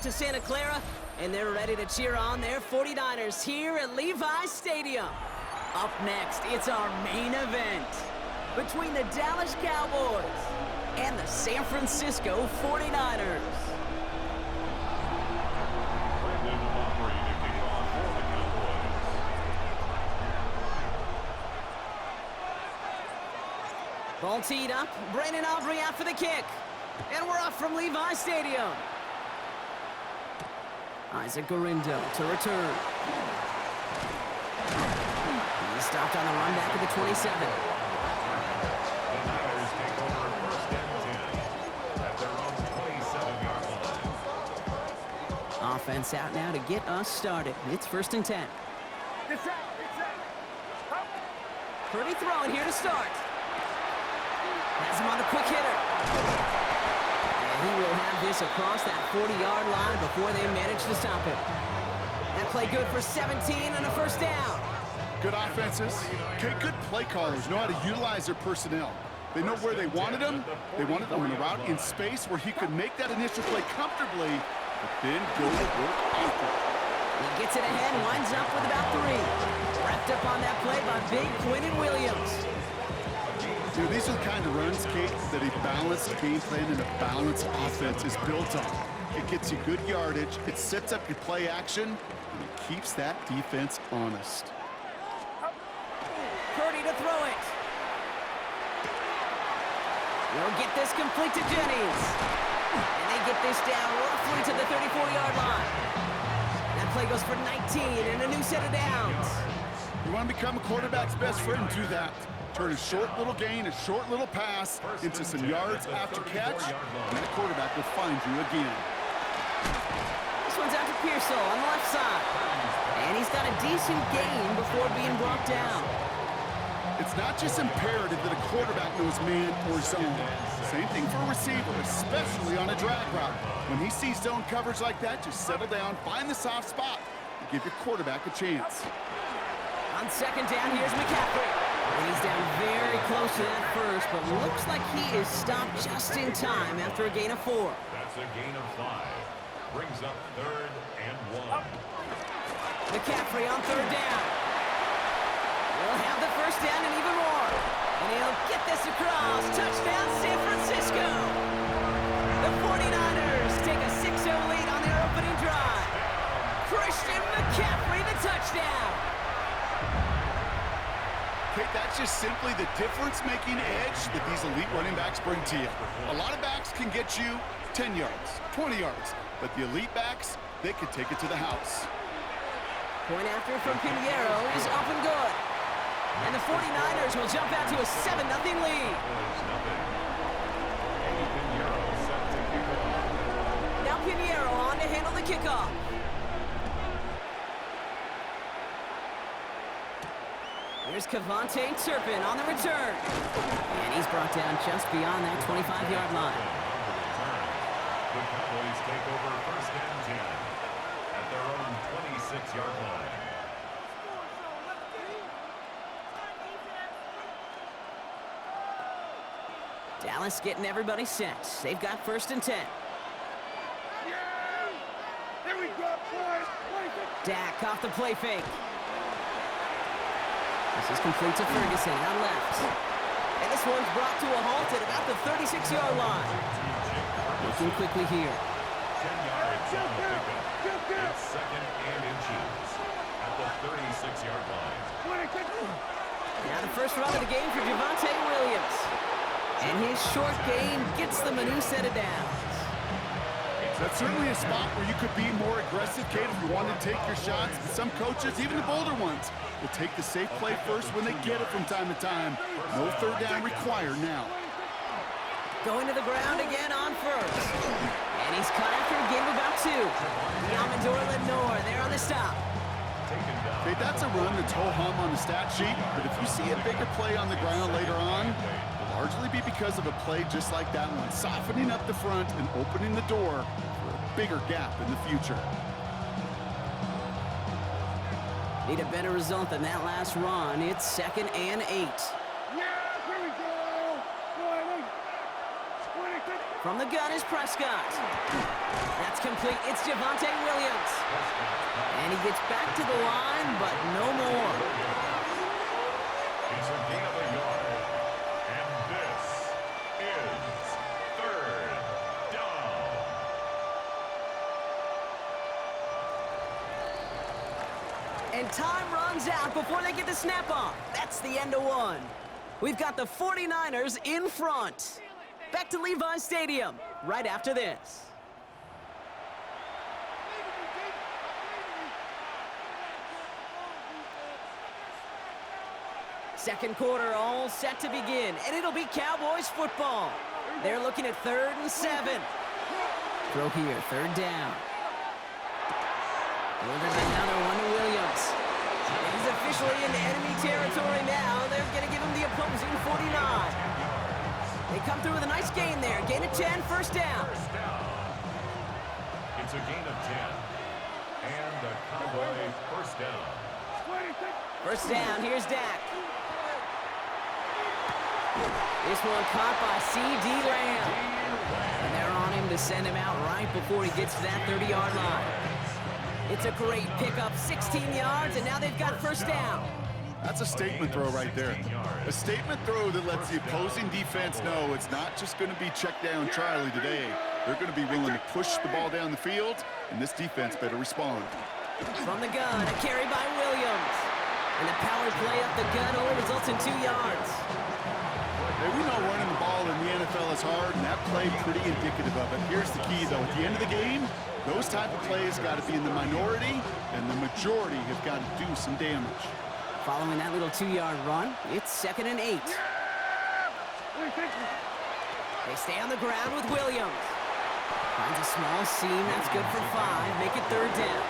to Santa Clara, and they're ready to cheer on their 49ers here at Levi's Stadium. Up next, it's our main event between the Dallas Cowboys and the San Francisco 49ers. Ball teed up. Brandon Aubrey out for the kick. And we're off from Levi's Stadium. Isaac Gurindo to return. He's stopped on the run back at the 27. The Niners take over first and 10 at their own 27-yard line. Offense out now to get us started. It's first and 10. Purdy throwing here to start. Has him on the quick hitter. And he will have this across that 40-yard line before they manage to stop him. That play good for 17 and a first down. Good offenses. Okay, good play callers know how to utilize their personnel. They know where they wanted him. They wanted him in a route in space where he could make that initial play comfortably, but then go to work after. He gets it ahead, winds up with about 3. Wrapped up on that play by big Quinnen Williams. You know, these are the kind of runs, Kate, that a balanced game plan and a balanced offense is built on. It gets you good yardage, it sets up your play action, and it keeps that defense honest. Purdy to throw it. We'll get this complete to Jennings. And they get this down roughly to the 34-yard line. That play goes for 19 and a new set of downs. You want to become a quarterback's best friend, do that. Turn a short little gain, a short little pass into some yards after catch, and that quarterback will find you again. This one's out to Pearsall on the left side. And he's got a decent gain before being brought down. It's not just imperative that a quarterback knows man or zone. Same thing for a receiver, especially on a drag route. When he sees zone coverage like that, just settle down, find the soft spot, and give your quarterback a chance. On second down, here's McCaffrey. And he's down very close to that first, but looks like he is stopped just in time after a gain of 4. That's a gain of 5. Brings up third and 1. McCaffrey on third down. He'll have the first down and even more. And he'll get this across. Touchdown, San Francisco. The 49ers take a 6-0 lead on their opening drive. Christian McCaffrey, the touchdown. Okay, that's just simply the difference-making edge that these elite running backs bring to you. A lot of backs can get you 10 yards, 20 yards, but the elite backs, they can take it to the house. Point after from Pinheiro is up and good. And the 49ers will jump out to a 7-0 lead. Now Pinheiro on to handle the kickoff. Here's Kevontae Turpin on the return. And he's brought down just beyond that 25-yard line. The Cowboys take over first and 10 at their own 26-yard line. Dallas getting everybody set. They've got first and 10. Dak off the play fake. This is complete to Ferguson on left. And this one's brought to a halt at about the 36-yard line. Looking quickly here. 10 yards on the pickup. It's second and inches at the 36-yard line. Now the first run of the game for Javonte Williams. And his short gain gets them a new set of downs. That's certainly a spot where you could be more aggressive, Kate, if you want to take your shots. But some coaches, even the bolder ones, will take the safe play first when they get it from time to time. No third down required now. Going to the ground again on first. And he's cut after a game of about 2. Amador Lenore there on the stop. Okay, that's a run that's ho-hum on the stat sheet, but if you see a bigger play on the ground later on, it'll largely be because of a play just like that one, softening up the front and opening the door for a bigger gap in the future. Need a better result than that last run. It's second and 8. From the gun is Prescott. That's complete. It's Javonte Williams. And he gets back to the line, but no more. It's a gain of a yard. And this is third down. And time runs out before they get the snap off. That's the end of one. We've got the 49ers in front. Back to Levi's Stadium right after this. Second quarter all set to begin, and it'll be Cowboys football. They're looking at 3rd and 7. Throw here, 3rd down. Delivers another one to Williams. He's officially in enemy territory now. They're going to give him the opposing 49. They come through with a nice gain there. Gain of 10, first down. First down. It's a gain of 10. And the Cowboys first down. First down, here's Dak. This one caught by C.D. Lamb. And they're on him to send him out right before he gets to that 30-yard line. It's a great pickup, 16 yards, and now they've got first down. That's a statement throw right there. A statement throw that lets the opposing defense know it's not just going to be check down Charlie today. They're going to be willing to push the ball down the field, and this defense better respond. From the gun, a carry by Williams. And the power play up the gun only results in 2 yards. Hey, we know running the ball in the NFL is hard, and that play pretty indicative of it. Here's the key, though. At the end of the game, those type of plays got to be in the minority, and the majority have got to do some damage. Following that little 2-yard run, it's 2nd and 8. They stay on the ground with Williams. Finds a small seam, that's good for 5. Make it 3rd down.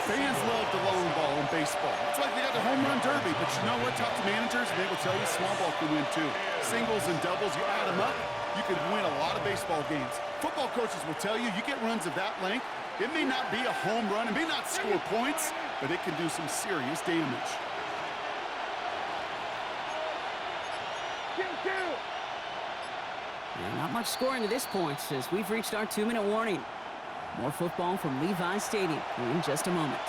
Fans love the long ball in baseball. It's like they got the home run derby, but you know what? Talk to managers, and they will tell you small ball can win too. Singles and doubles, you add them up, you can win a lot of baseball games. Football coaches will tell you, you get runs of that length, it may not be a home run, it may not score points, but it can do some serious damage. Yeah, not much scoring to this point, as we've reached our 2-minute warning. More football from Levi's Stadium in just a moment.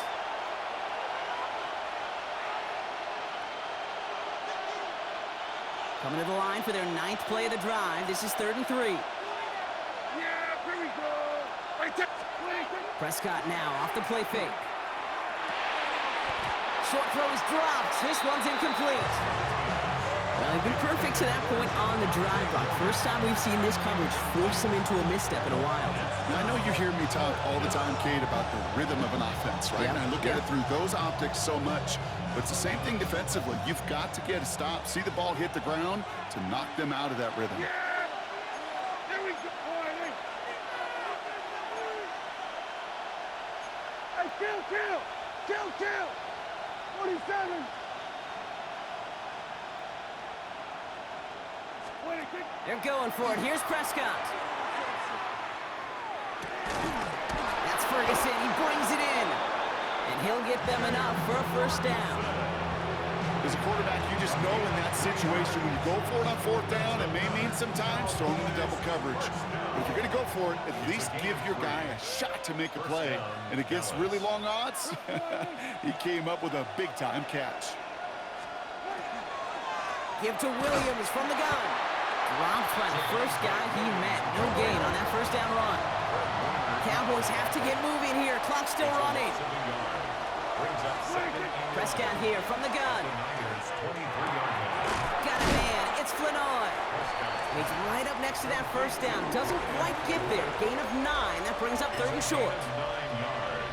Coming to the line for their 9th play of the drive. This is 3rd and 3. Prescott now off the play fake. Short throw is dropped. This one's incomplete. Well, they've been perfect to that point on the drive block. First time we've seen this coverage force them into a misstep in a while. Now, I know you hear me talk all the time, Kate, about the rhythm of an offense, right? Yep. And I look at it through those optics so much. But it's the same thing defensively. You've got to get a stop, see the ball hit the ground to knock them out of that rhythm. Kill! 47! They're going for it. Here's Prescott. That's Ferguson. He brings it in. And he'll get them enough for a first down. As a quarterback, you just know in that situation, when you go for it on 4th down, it may mean sometimes throwing in the double coverage. But if you're going to go for it, at least give your guy a shot to make a play. And against really long odds, he came up with a big-time catch. Give to Williams from the gun. Dropped by the first guy he met. No gain on that first down run. Cowboys have to get moving here. Clock still running. Prescott here from the gun. Got a man. It's Flanoy. He's right up next to that first down. Doesn't quite get there. Gain of 9. That brings up 3rd and short.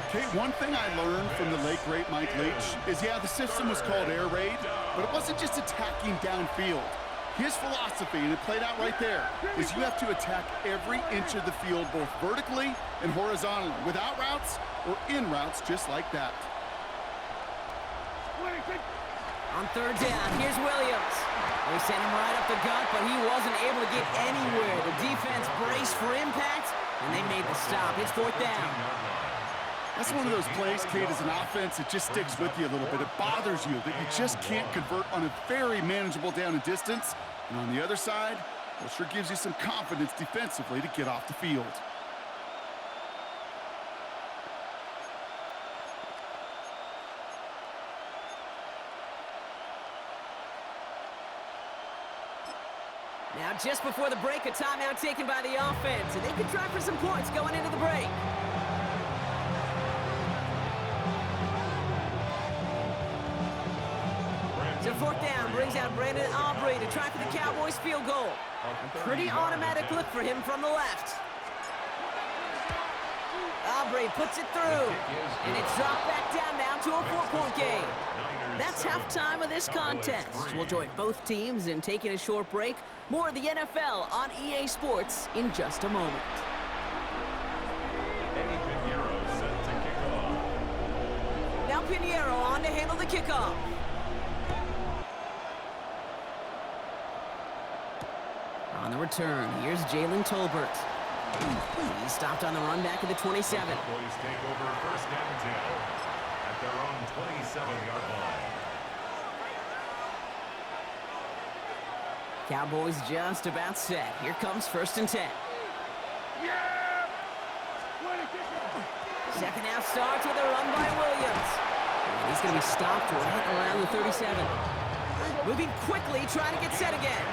Okay, one thing I learned from the late, great Mike Leach is, yeah, the system was called air raid, but it wasn't just attacking downfield. His philosophy, and it played out right there, is you have to attack every inch of the field, both vertically and horizontally, without routes or in routes, just like that. On 3rd down, here's Williams. They sent him right up the gut, but he wasn't able to get anywhere. The defense braced for impact, and they made the stop. It's 4th down. That's one of those plays, Kate, as an offense, it just sticks with you a little bit. It bothers you that you just can't convert on a very manageable down and distance. And on the other side, Well, sure gives you some confidence defensively to get off the field. Now, just before the break, a timeout taken by the offense, and they could try for some points going into the break. So fourth down brings out Brandon Aubrey to try for the Cowboys field goal. A pretty automatic look for him from the left. Aubrey puts it through, and it's dropped back down now to a 4-point game. That's halftime of this contest. We'll join both teams in taking a short break. More of the NFL on EA Sports in just a moment. Eddie Pinheiro set to kick off. Now Pinheiro on to handle the kickoff. On the return, here's Jalen Tolbert. He stopped on the run back at the 27. Cowboys take over first down 10 at their own 27-yard line. Cowboys just about set. Here comes first and 10. Second half starts with a run by Williams. And he's going to be stopped right around the 37. Moving quickly, trying to get set again.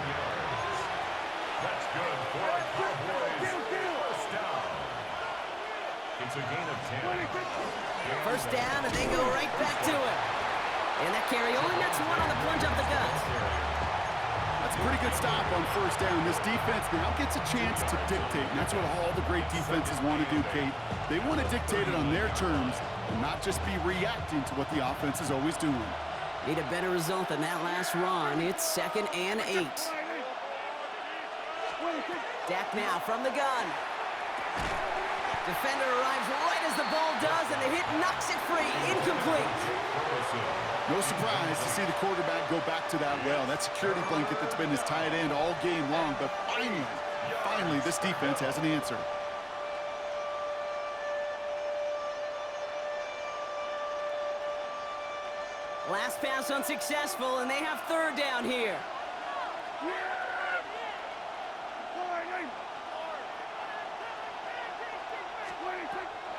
That's good for a Cowboys first down. It's a gain of 10. First down, and they go right back to it. And that carry only nets one on the plunge up the gut. That's a pretty good stop on first down. This defense now gets a chance to dictate, and that's what all the great defenses want to do, Kate. They want to dictate it on their terms and not just be reacting to what the offense is always doing. Need a better result than that last run. It's 2nd and 8. Dak now from the gun. Defender arrives right as the ball does, and the hit knocks it free. Incomplete. No surprise to see the quarterback go back to that well. That security blanket that's been his tight end all game long. But finally, this defense has an answer. Last pass unsuccessful, and they have third down here.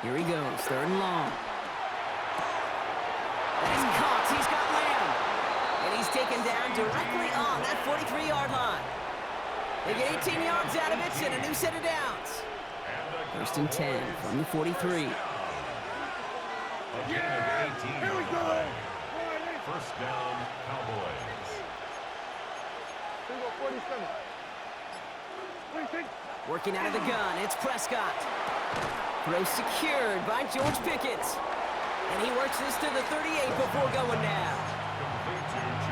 Here he goes, 3rd and long. He's caught, he's got Lamb. And he's taken down directly on that 43-yard line. They get 18 yards out of it and a new set of downs. 1st and 10 from the 43. Here we go. First down, Cowboys. Here we go, 47. Working out of the gun, it's Prescott. Throw secured by George Pickett. And he works this to the 38 before going down.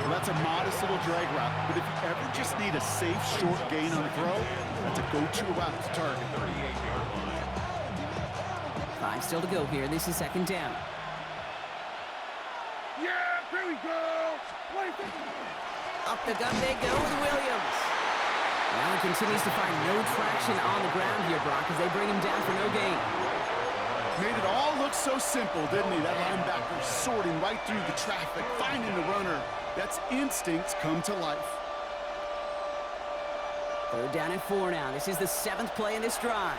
Well, that's a modest little drag route, but if you ever just need a safe, short gain on the throw, that's a go-to route to target. 38-yard line. 5 still to go here. This is 2nd down. Yeah, here we go. Up the gut they go with Williams. Allen continues to find no traction on the ground here, Brock, as they bring him down for no gain. Made it all look so simple, didn't he? That linebacker sorting right through the traffic, finding the runner. That's instincts come to life. 3rd down and 4 now. This is the 7th play in this drive.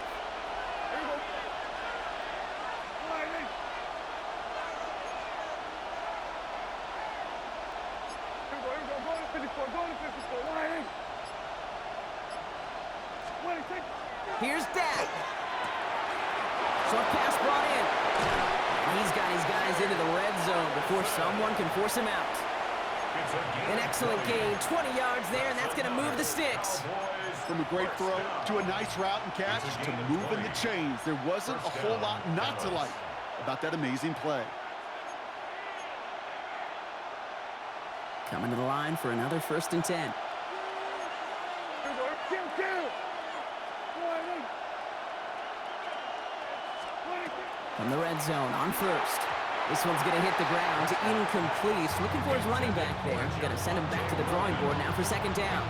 Here's Dak. Short pass brought in. He's got his guys into the red zone before someone can force him out. An excellent gain, 20 yards there, and that's going to move the sticks. From a great throw to a nice route and catch to moving the chains, there wasn't a whole lot not to like about that amazing play. Coming to the line for another 1st and 10. From the red zone on 1st. This one's going to hit the ground. Incomplete. He's looking for his running back there. Going to send him back to the drawing board now for 2nd down.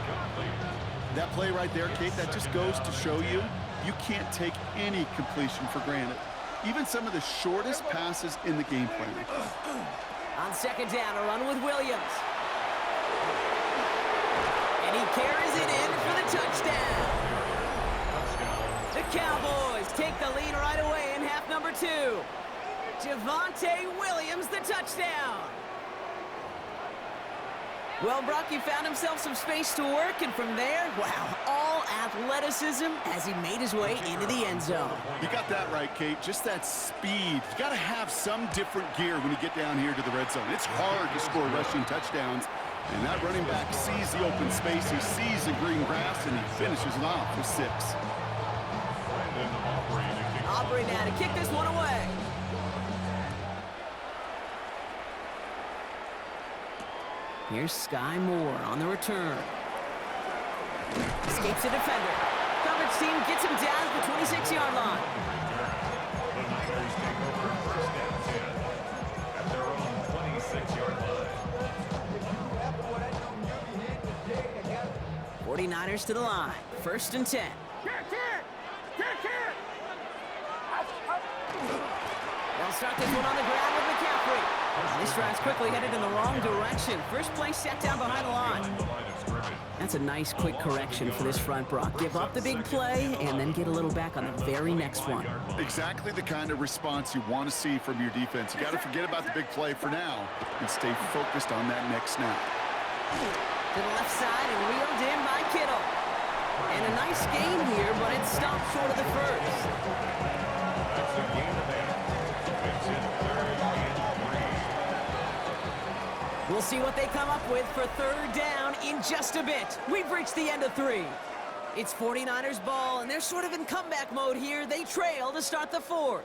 That play right there, Kate, that just goes to show you, you can't take any completion for granted. Even some of the shortest passes in the game plan. On 2nd down, a run with Williams. And he carries it in for the touchdown. The Cowboys take the lead right away in half number 2. Javonte Williams, the touchdown. Well, Brock, he found himself some space to work, and from there, wow, all athleticism as he made his way into the end zone. You got that right, Kate. Just that speed. You got to have some different gear when you get down here to the red zone. It's hard to score rushing touchdowns, and that running back sees the open space, he sees the green grass, and he finishes it off with 6. Aubrey now to kick this one away. Here's Sky Moore on the return. Escapes the defender. Coverage team gets him down at the 26-yard line. The Niners take over first and 10 at their own 26-yard line. 49ers to the line. First and 10. They'll start this one on the ground with McCaffrey. This drive's quickly headed in the wrong direction. First play set down behind the line. That's a nice quick correction for this front, Brock. Give up the big play and then get a little back on the very next one. Exactly the kind of response you want to see from your defense. You got to forget about the big play for now and stay focused on that next snap. To the left side and reeled in by Kittle. And a nice game here, but it stopped short of the first. That's a game of that. It's in third and 3. We'll see what they come up with for third down in just a bit. We've reached the end of 3. It's 49ers ball, and they're sort of in comeback mode here. They trail to start the 4th.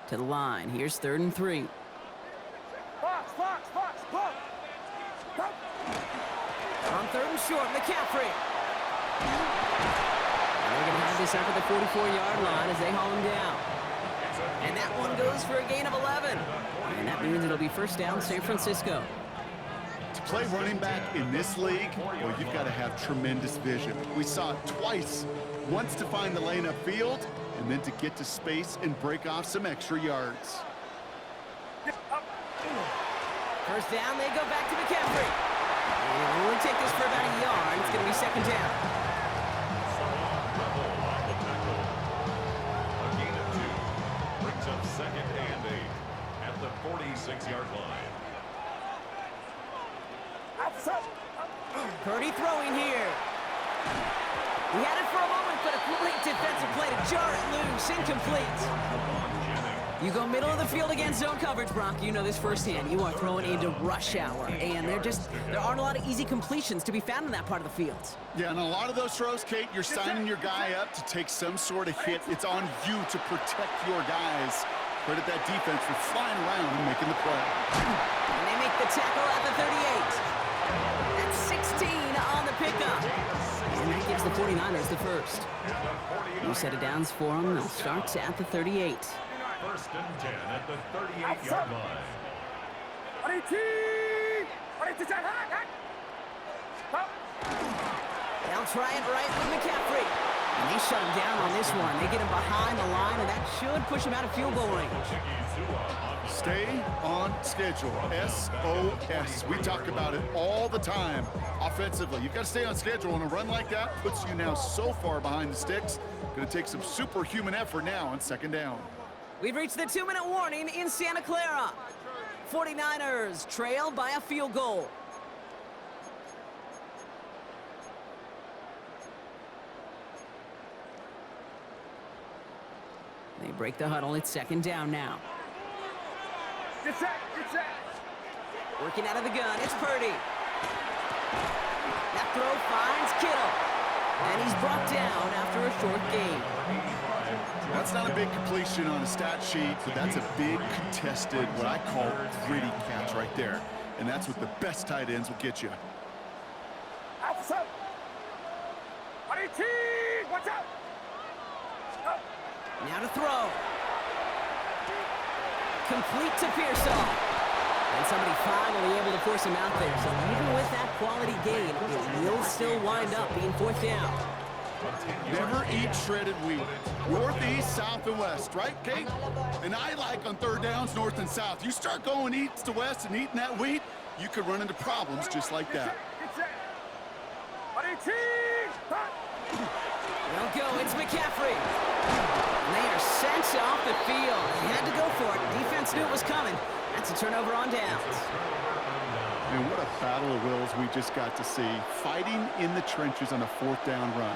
To the line. Here's 3rd and 3. Fox. On 3rd and short, McCaffrey. They're going to have this up at the 44-yard line as they haul him down. And that one goes for a gain of 11. And that means it'll be first down, San Francisco. To play running back in this league, well, you've got to have tremendous vision. We saw it twice. Once to find the lane upfield, and then to get to space and break off some extra yards. First down, they go back to McCaffrey. And it'll only take this for about a yard. It's going to be second down. A gain of 2 brings up second and 8 at the 46-yard line. Purdy throwing here. We had it for a moment, but a great defensive play to jar it loose. Incomplete. You go middle of the field against zone coverage, Brock. You know this firsthand. You are throwing into rush hour, and there aren't a lot of easy completions to be found in that part of the field. Yeah, and a lot of those throws, Kate, you're signing your guy up to take some sort of hit. It's on you to protect your guys. Credit that defense for flying around and making the play. And they make the tackle at the 38. That's 16 on the pickup. And that gives the 49ers the first. New set of downs for them. They'll start at the 38. First and 10 at the 38-yard line. They'll try it right with McCaffrey. And they shut him down on this one. They get him behind the line, and that should push him out of field goal range. Stay on schedule. SOS. We talk about it all the time. Offensively, you've got to stay on schedule, and a run like that puts you now so far behind the sticks. Going to take some superhuman effort now on second down. We've reached the 2-minute warning in Santa Clara. 49ers trail by a field goal. They break the huddle. It's second down now. Get set. Working out of the gun. It's Purdy. That throw finds Kittle. And he's brought down after a short gain. That's not a big completion on a stat sheet, but that's a big contested, what I call gritty catch right there. And that's what the best tight ends will get you. Watch out. Now to throw. Complete to Pearsall. And somebody finally able to force him out there. So even with that quality gain, it will still wind up being fourth down. Never eat shredded wheat. North, east, south, and west, right, Kate? And I like on third downs, north and south. You start going east to west and eating that wheat, you could run into problems just like that. Get set. Buddy team. They'll go. It's McCaffrey. And they are sent off the field. They had to go for it. Defense knew it was coming. That's a turnover on downs. And what a battle of wills we just got to see. Fighting in the trenches on a fourth down run.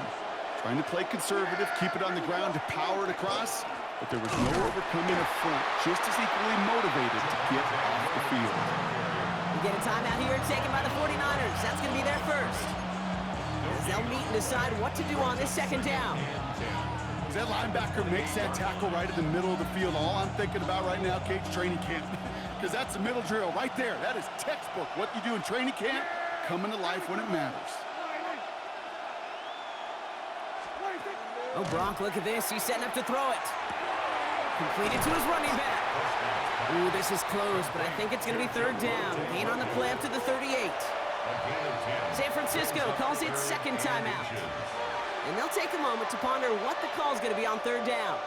Trying to play conservative, keep it on the ground to power it across, but there was no overcoming up front, just as equally motivated to get off the field. We get a timeout here taken by the 49ers. That's going to be their first. As they'll meet and decide what to do on this second down. As that linebacker makes that tackle right in the middle of the field, all I'm thinking about right now, Kate's training camp. Because that's the middle drill right there. That is textbook. What you do in training camp, coming to life when it matters. Oh, Brock, look at this. He's setting up to throw it. Completed to his running back. Ooh, this is close, but I think it's going to be third down. Gain on the play up to the 38. San Francisco calls it second timeout. And they'll take a moment to ponder what the call is going to be on third down.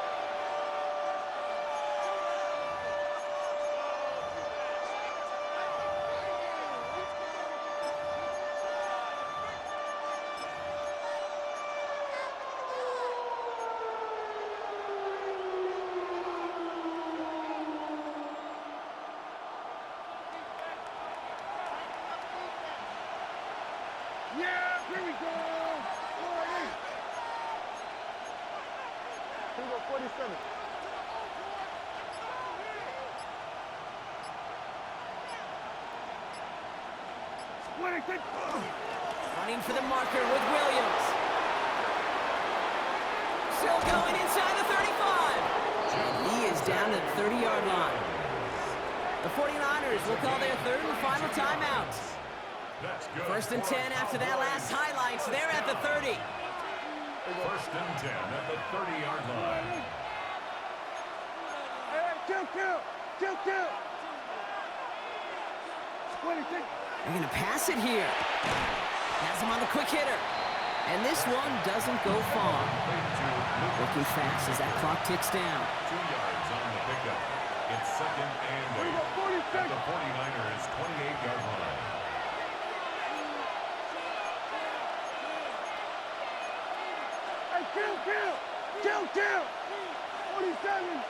Yeah, here we go. 47. Running for the marker with Williams. Still going inside the 35. And he is down at the 30-yard line. The 49ers will call their third and final timeout. First and 10 after that last highlights. They're at the 30. First and 10 at the 30-yard line. Kill. 26. They're going to pass it here. Has him on the quick hitter. And this one doesn't go far. Working fast as that clock ticks down. 2 yards on the pickup. It's second and 8 at the 49ers' 28-yard line. Kill! 47!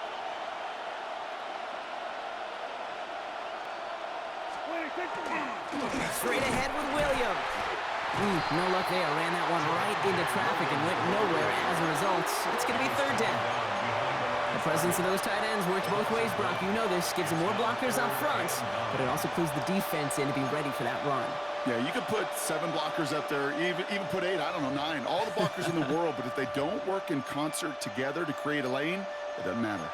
26! Straight ahead with Williams. No luck there. Ran that one right into traffic and went nowhere as a result. It's going to be third down. The presence of those tight ends works both ways, Brock. You know this. Gives them more blockers up front, but it also clues the defense in to be ready for that run. Yeah, you could put 7 blockers up there, even put 8, I don't know, 9. All the blockers in the world, but if they don't work in concert together to create a lane, it doesn't matter.